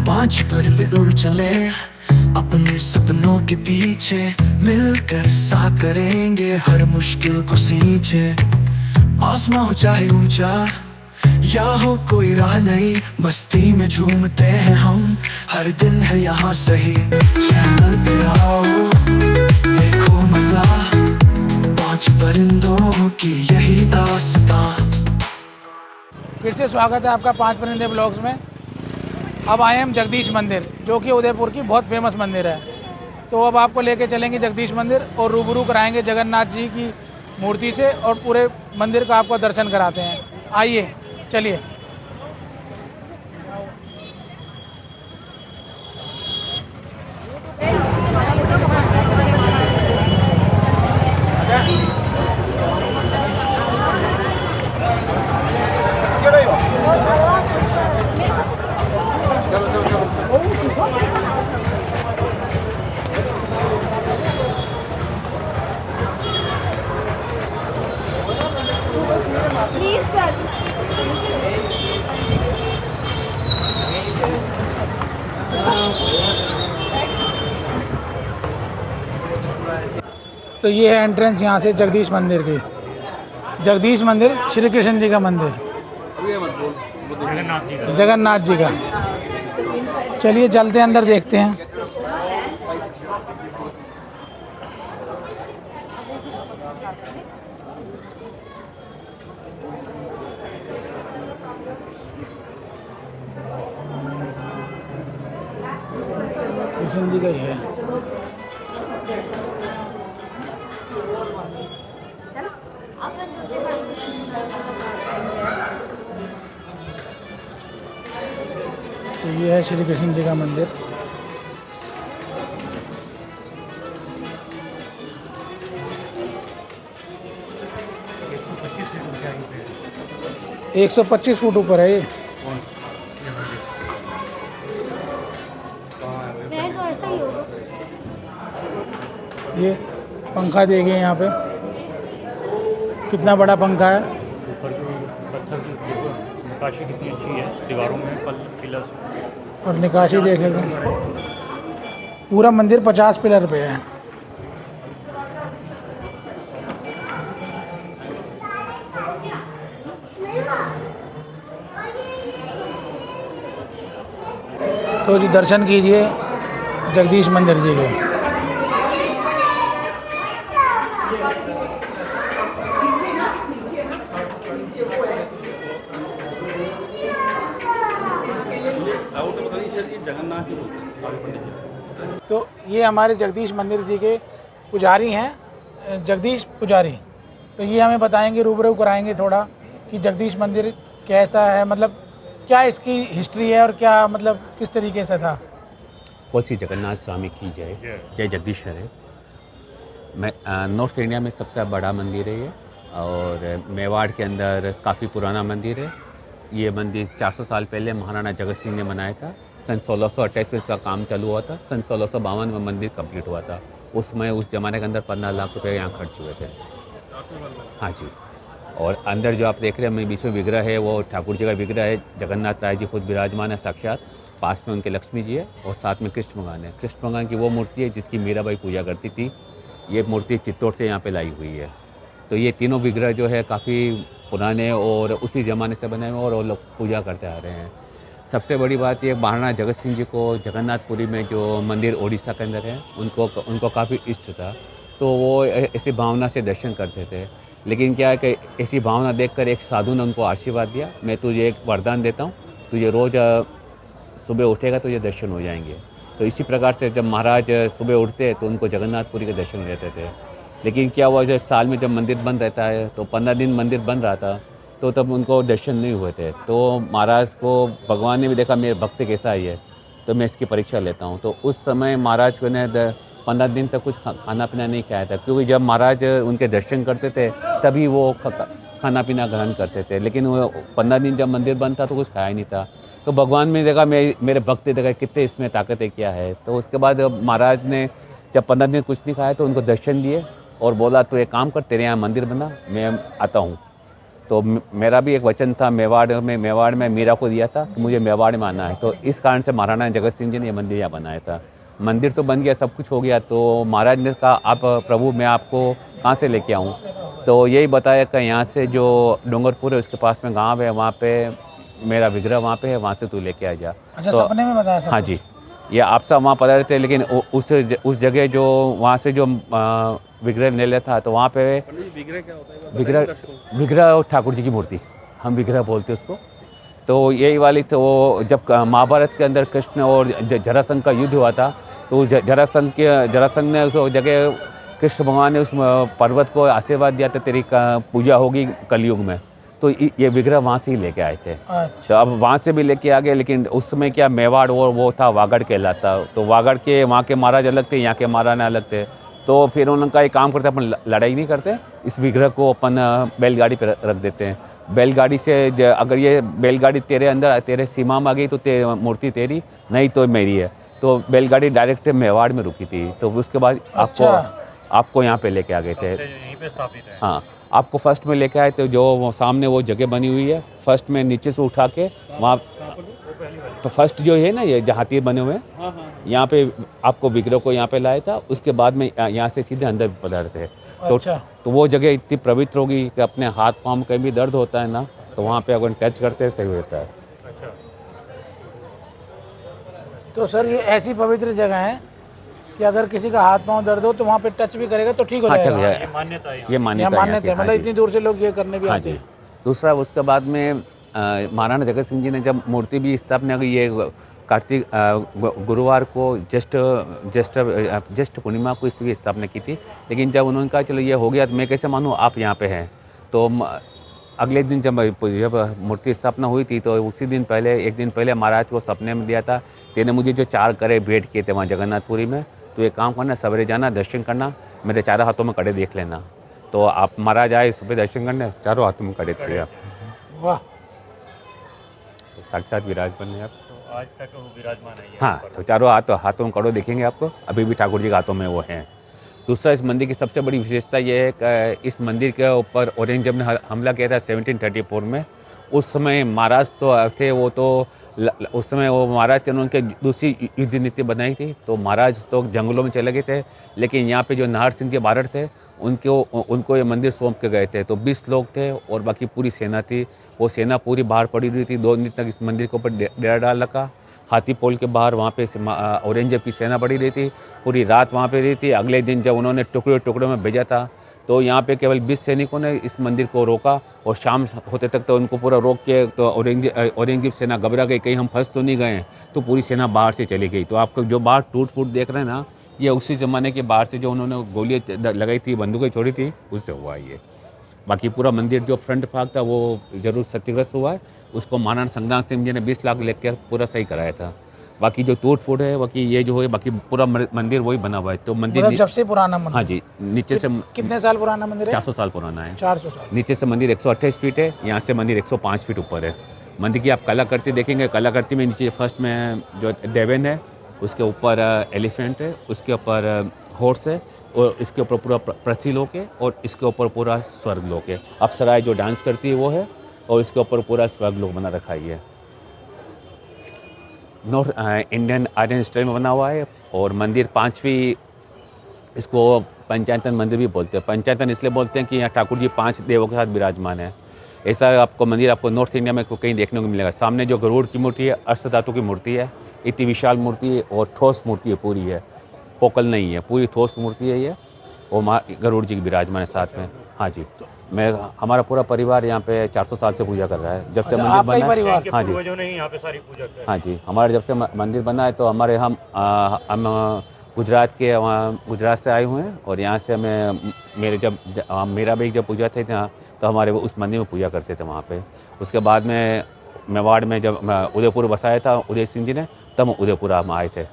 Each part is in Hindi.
पांच परिंदे उड़ चले अपने सपनों के पीछे, मिलकर साथ करेंगे हर मुश्किल को सींचे। आसमां हो चाहे ऊंचा या हो कोई राह नहीं, मस्ती में झूमते हैं हम, हर दिन है यहाँ सही। चैनल पे आओ देखो मजा, पांच परिंदों की यही दास्तां। फिर से स्वागत है आपका पांच परिंदे ब्लॉग्स में। अब आए हम जगदीश मंदिर, जो कि उदयपुर की बहुत फेमस मंदिर है। तो अब आपको लेके चलेंगे जगदीश मंदिर और रूबरू कराएंगे जगन्नाथ जी की मूर्ति से, और पूरे मंदिर का आपको दर्शन कराते हैं। आइए चलिए। Please sir. तो ये है एंट्रेंस यहाँ से जगदीश मंदिर की। जगदीश मंदिर श्री कृष्ण जी का मंदिर, जगन्नाथ जी का। चलिए चलते हैं अंदर, देखते हैं। कृष्ण जी का ही है। तो ये है श्री कृष्ण जी का मंदिर। एक 125 फुट ऊपर है ये। तो ऐसा ही होगा। ये पंखा देखिए यहाँ पे, कितना बड़ा पंखा है। ऊपर जो पत्थर की नक्काशी कितनी अच्छी है, दीवारों में पिलर्स। और निकासी देख सकते हैं, पूरा मंदिर 50 पिलर पे है। तो जी दर्शन कीजिए जगदीश मंदिर जी के। तो ये हमारे जगदीश मंदिर जी के पुजारी हैं, जगदीश पुजारी। तो ये हमें बताएंगे, रूबरू कराएंगे थोड़ा कि जगदीश मंदिर कैसा है, मतलब क्या इसकी हिस्ट्री है और क्या मतलब किस तरीके से था। बोल श्री जगन्नाथ स्वामी की जय। जय जगदीश हरे। मैं नॉर्थ इंडिया में सबसे बड़ा मंदिर है ये, और मेवाड़ के अंदर काफ़ी पुराना मंदिर है। ये मंदिर 400 साल पहले महाराणा जगत सिंह ने बनाया था। सन 1628 में इसका काम चालू हुआ था। सन 1652 में मंदिर कंप्लीट हुआ था। उसमें उस ज़माने के अंदर 15 लाख रुपए यहाँ खर्च हुए थे। हाँ जी। और अंदर जो आप देख रहे हैं मेरे बीच में विग्रह है, वो ठाकुर जी का विग्रह है। जगन्नाथ राय जी खुद विराजमान है साक्षात। पास में उनके लक्ष्मी जी है और साथ में कृष्ण भगवान है। कृष्ण भगवान की वो मूर्ति है जिसकी मीराबाई पूजा करती थी। ये मूर्ति चित्तौड़ से यहाँ पे लाई हुई है। तो ये तीनों विग्रह जो है काफ़ी पुराने और उसी ज़माने से बने हुए और लोग पूजा करते आ रहे हैं। सबसे बड़ी बात ये, महाराणा जगत सिंह जी को जगन्नाथपुरी में जो मंदिर ओडिशा के अंदर है, उनको काफ़ी इष्ट था। तो वो ऐसी भावना से दर्शन करते थे। लेकिन क्या है कि ऐसी भावना देखकर एक साधु ने उनको आशीर्वाद दिया, मैं तुझे एक वरदान देता हूँ, तुझे रोज़ सुबह उठेगा तो ये दर्शन हो जाएंगे। तो इसी प्रकार से जब महाराज सुबह उठते तो उनको जगन्नाथपुरी के दर्शन हो जाते थे। लेकिन क्या हुआ, जब साल में जब मंदिर बंद रहता है तो 15 दिन मंदिर बंद रहा था, तो तब उनको दर्शन नहीं हुए थे। तो महाराज को भगवान ने भी देखा मेरे भक्त कैसा ही है, तो मैं इसकी परीक्षा लेता हूँ। तो उस समय महाराज को ने 15 दिन तक कुछ खाना पीना नहीं खाया था, क्योंकि जब महाराज उनके दर्शन करते थे तभी वो खाना पीना ग्रहण करते थे। लेकिन वो 15 दिन जब मंदिर बंद था तो कुछ खाया नहीं था। तो भगवान ने देखा मेरे भक्त देखा कितने इसमें ताकत है, क्या है। तो उसके बाद महाराज ने जब 15 दिन कुछ नहीं खाया तो उनको दर्शन दिए और बोला तो एक काम कर, तेरे यहाँ मंदिर बना, मैं आता हूँ। तो मेरा भी एक वचन था मेवाड़ में मीरा को दिया था कि मुझे मेवाड़ में आना है। तो इस कारण से महाराणा जगत सिंह जी ने ये मंदिर यहाँ बनाया था। मंदिर तो बन गया, सब कुछ हो गया, तो महाराज ने कहा आप प्रभु मैं आपको कहाँ से लेके आऊँ? तो यही बताया कि यहाँ से जो डूंगरपुर है उसके पास में गाँव है, वहाँ पे मेरा विग्रह वहाँ पे है, वहाँ से तू लेके आ जा। अच्छा, तो सपने में बताया सब? हाँ जी, ये आप सब वहाँ पधारे थे, लेकिन उस जगह जो वहाँ से जो विग्रह ले लेता था, तो वहाँ पे विग्रह ठाकुर जी की मूर्ति, हम विग्रह बोलते उसको। तो यही वाली तो वो जब महाभारत के अंदर कृष्ण और जरासंध का युद्ध हुआ था, तो जरासंध ने उस जगह कृष्ण भगवान ने उस पर्वत को आशीर्वाद दिया था तेरी पूजा होगी कलयुग में, तो ये विग्रह वहाँ से ही लेके आए थे। अच्छा। तो अब वहाँ से भी लेके आ गए, लेकिन उस समय क्या मेवाड़ वो था वागड़ कहलाता, तो वागड़ के वहाँ के महाराज अलग थे, यहाँ के महाराणा अलग थे। तो फिर उनका एक काम करते, अपन लड़ाई नहीं करते, इस विग्रह को अपन बैलगाड़ी पे रख देते हैं। बैलगाड़ी से अगर ये बैलगाड़ी तेरे अंदर तेरे सीमा में आ गई तो मूर्ति तेरी, नहीं तो मेरी है। तो बैलगाड़ी डायरेक्ट मेवाड़ में रुकी थी, तो उसके बाद आपको यहाँ पे लेके आ गए थे। यहीं पे स्थापित है। हाँ, आपको फर्स्ट में लेके आए थे, जो वो सामने वो जगह बनी हुई है, फर्स्ट में नीचे से उठा के वहाँ तो फर्स्ट जो है ना ये हाथी बने हुए हैं, यहाँ पे आपको विग्रह को यहाँ पे लाया था, उसके बाद में यहाँ से सीधे अंदर पधारे थे। तो वो जगह इतनी पवित्र होगी कि अपने हाथ पाँव में कहीं भी दर्द होता है ना, तो वहाँ पे अगर टच करते हैं सही होता है। तो सर ये ऐसी पवित्र जगह है कि अगर किसी का हाथ पांव दर्द हो तो वहाँ पे टच भी करेगा तो ठीक हो जाएगा। ये मान्यता है, मतलब इतनी दूर से लोग ये करने भी हाँ आते जी। हैं। दूसरा उसके बाद में महाराणा जगत सिंह जी ने जब मूर्ति भी स्थापना की, ये कार्तिक गुरुवार को ज्येष्ठ पूर्णिमा को इसकी स्थापना की थी। लेकिन जब उन्होंने कहा चलो ये हो गया तो मैं कैसे मानूँ आप यहाँ पे हैं, तो अगले दिन जब मूर्ति स्थापना हुई थी तो उसी दिन पहले एक दिन पहले महाराज को सपने में दिया था, तेने मुझे जो 4 कड़े भेंट किए थे वहाँ जगन्नाथपुरी में, तो ये काम करना, सवेरे जाना दर्शन करना, मेरे 4 हाथों में कड़े देख लेना। तो आप महाराज आए सुबह दर्शन करने, 4 हाथों में कड़े थे आप। वाह, साक्षात विराजमान है आप। तो आज तक वो विराजमान है। हाँ, तो 4 हाथों में कड़ो देखेंगे आपको, अभी भी ठाकुर जी के हाथों में वो हैं। दूसरा इस मंदिर की सबसे बड़ी विशेषता ये है कि इस मंदिर के ऊपर औरंगजेब ने हमला किया था 1734 में। उस समय महाराज तो थे, वो तो उस समय वो महाराज थे, उनके दूसरी युद्ध नीति बनाई थी, तो महाराज तो जंगलों में चले गए थे, लेकिन यहाँ पे जो नाहर सिंह जी बारड़ थे उनको ये मंदिर सौंप के गए थे। तो 20 लोग थे और बाकी पूरी सेना थी, वो सेना पूरी बाहर पड़ी हुई थी। 2 दिन तक इस मंदिर के ऊपर डेरा डाल रखा, हाथी पोल के बाहर वहाँ पे औरंगजेब की सेना पड़ी रही थी, पूरी रात वहाँ पे रही थी। अगले दिन जब उन्होंने टुकड़े टुकड़ों में भेजा था, तो यहाँ पे केवल 20 सैनिकों ने इस मंदिर को रोका, और शाम होते तक तो उनको पूरा रोक के, तो औरंगजेब सेना घबरा गई, कहीं हम फंस तो नहीं गए, तो पूरी सेना बाहर से चली गई। तो आपको जो बाहर टूट फूट देख रहे हैं ना, ये उसी ज़माने के बाहर से जो उन्होंने गोलियाँ लगाई थी, बंदूकें छोड़ी थी, उससे हुआ ये। बाकी पूरा मंदिर जो फ्रंट भाग था वो जरूर क्षतिग्रस्त हुआ है, उसको महाराणा संग्राम सिंह जी ने 20 लाख लेकर पूरा सही कराया था। बाकी जो टूट फूट है, बाकी ये जो है, बाकी पूरा मंदिर वही बना हुआ है। तो मंदिर मतलब जब से पुराना मंदिर? हाँ जी, नीचे से कितने साल पुराना मंदिर है? 400 साल पुराना है। 400 साल। नीचे से मंदिर 128 फीट है, यहाँ से मंदिर 105 फीट ऊपर है। मंदिर की आप कलाकृति देखेंगे, कलाकृति में नीचे फर्स्ट में जो देवन है, उसके ऊपर एलिफेंट है, उसके ऊपर हॉर्स है, और इसके ऊपर पूरा पृथ्वीलोक है, और इसके ऊपर पूरा स्वर्गलोक है। अप्सराएं जो डांस करती है वो है, और इसके ऊपर पूरा स्वर्गलोक बना रखा है। नॉर्थ इंडियन आर्यन स्टाइल में बना हुआ है, और मंदिर 5वीं, इसको पंचायतन मंदिर भी बोलते हैं। पंचायतन इसलिए बोलते हैं कि यहाँ ठाकुर जी 5 देवों के साथ विराजमान है। ऐसा आपको मंदिर आपको नॉर्थ इंडिया में कहीं देखने को मिलेगा। सामने जो गरुड़ की मूर्ति है, अष्ट धातु की मूर्ति है, इतनी विशाल मूर्ति है, और ठोस मूर्ति है, पूरी है, पोकल नहीं है, पूरी ठोस मूर्ति है ये, और गरुड़ जी की विराजमान है साथ में। हाँ जी, हमारा पूरा परिवार यहाँ पे 400 साल से पूजा कर रहा है, जब से मंदिर बना है। हाँ जी, यहाँ पे सारी पूजा कर। हाँ जी, हमारे जब से मंदिर बना है, तो हमारे हम गुजरात से आए हुए हैं, और यहाँ से हमें मेरा भी जब पूजा थे यहाँ, तो हमारे वो उस मंदिर में पूजा करते थे वहाँ पे। उसके बाद में मेवाड़ में जब उदयपुर बसाया था उदय सिंह जी ने, तब उदयपुर हम आए थे,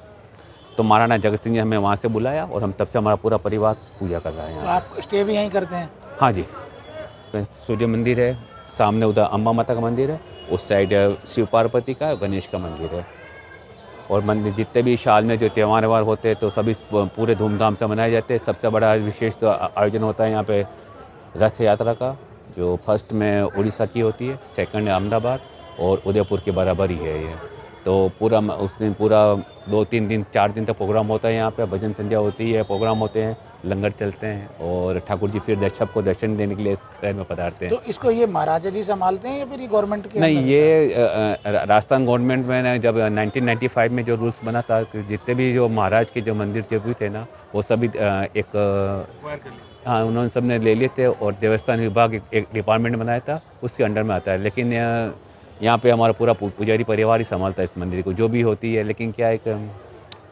तो महाराणा जगत सिंह जी हमें वहाँ से बुलाया, और हम तब से हमारा पूरा परिवार पूजा कर रहा है। तो आप स्टे भी यहीं करते हैं? हाँ जी, सूर्य मंदिर है, सामने उधर अम्बा माता का मंदिर है, उस साइड शिव पार्वती का, गणेश का मंदिर है। और मंदिर जितने भी साल में जो त्यौहार होते हैं, तो सभी पूरे धूमधाम से मनाए जाते हैं। सबसे बड़ा विशेष तो आयोजन होता है यहाँ पे रथ यात्रा का, जो फर्स्ट में उड़ीसा की होती है, सेकंड अहमदाबाद और उदयपुर के बराबर ही है ये। तो पूरा उस दिन पूरा 2-3 दिन 4 दिन तक प्रोग्राम होता है यहाँ पे, भजन संध्या होती है, प्रोग्राम होते हैं, लंगर चलते हैं और ठाकुर जी फिर सबको दर्शन देने के लिए इस शहर में पधारते हैं। तो इसको ये महाराजा जी संभालते हैं या फिर ये गवर्नमेंट के नहीं, अंदर ये राजस्थान गवर्नमेंट में ना जब 1995 में जो रूल्स बना था कि जितने भी जो महाराज के जो मंदिर जो भी थे ना वो सभी हाँ उन्होंने सब ने ले लिए थे और देवस्थान विभाग एक डिपार्टमेंट बनाया था, उसके अंडर में आता है। लेकिन यहाँ पे हमारा पूरा पुजारी परिवार ही संभालता है इस मंदिर को, जो भी होती है। लेकिन क्या है कि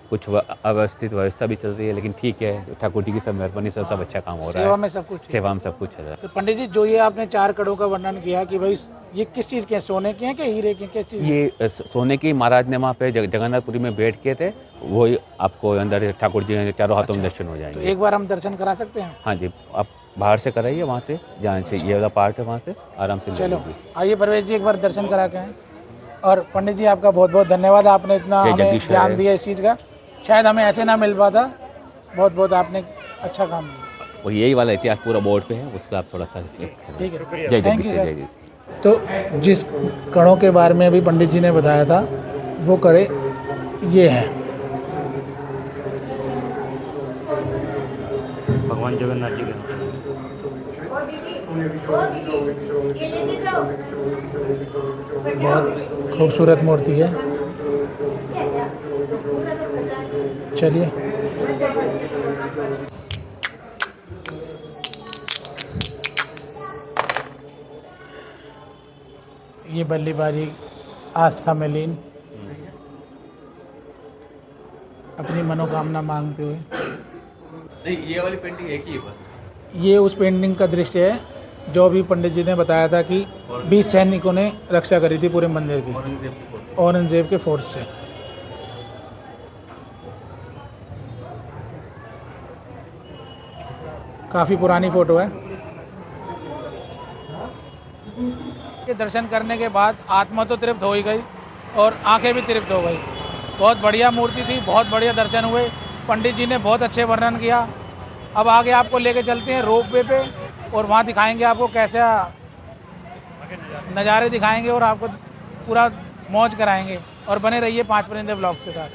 कुछ अव्यवस्थित व्यवस्था भी चल रही है, लेकिन ठीक है, ठाकुर जी की सब मेहरबानी से सब अच्छा काम हो रहा है। सेवा में सब कुछ सेवा में सब कुछ है। तो पंडित जी, जो ये आपने 4 कड़ों का वर्णन किया कि भाई ये किस चीज़ के हैं, सोने के हैं कि हीरे के, किस चीज़? ये सोने की महाराज ने वहाँ पे जगन्नाथपुरी में बैठ के थे, वही आपको अंदर ठाकुर जी के चारों हाथों में दर्शन हो तो जाएंगे। एक बार हम दर्शन करा सकते हैं? हाँ जी, आप बाहर से कराइए, वहाँ से जहाँ से ये वाला पार्ट है वहाँ से आराम से ले चलो लीजिए। आइए परवेज जी, एक बार दर्शन करा के आएं। और पंडित जी आपका बहुत बहुत धन्यवाद, आपने इतना जय हमें जगदीश ज्ञान हरे। दिया इस चीज़ का, शायद हमें ऐसे ना मिल पाता। बहुत बहुत आपने अच्छा काम किया। और यही वाला इतिहास पूरा बोर्ड पे है, उसका आप थोड़ा सा ठीक है, जय थैंक जगदीश यू जय सर। जगदीश। तो जिस कड़ों के बारे में अभी पंडित जी ने बताया था वो कड़े ये हैं। भगवान जगन्नाथ जी के बहुत खूबसूरत मूर्ति है। चलिए ये बल्ली बाजी आस्था में लीन अपनी मनोकामना मांगते हुए। नहीं, ये वाली पेंटिंग एक ही है बस। ये उस पेंटिंग का दृश्य है जो अभी पंडित जी ने बताया था कि 20 सैनिकों ने रक्षा करी थी पूरे मंदिर की औरंगजेब के फोर्स से। काफ़ी पुरानी फोटो है। के दर्शन करने के बाद आत्मा तो तृप्त हो ही गई और आंखें भी तृप्त हो गई। बहुत बढ़िया मूर्ति थी, बहुत बढ़िया दर्शन हुए। पंडित जी ने बहुत अच्छे वर्णन किया। अब आगे आपको लेके चलते हैं रोप वे पे और वहाँ दिखाएंगे आपको कैसा नज़ारे दिखाएंगे और आपको पूरा मौज कराएंगे। और बने रहिए 5 परिंदे ब्लॉग्स के साथ।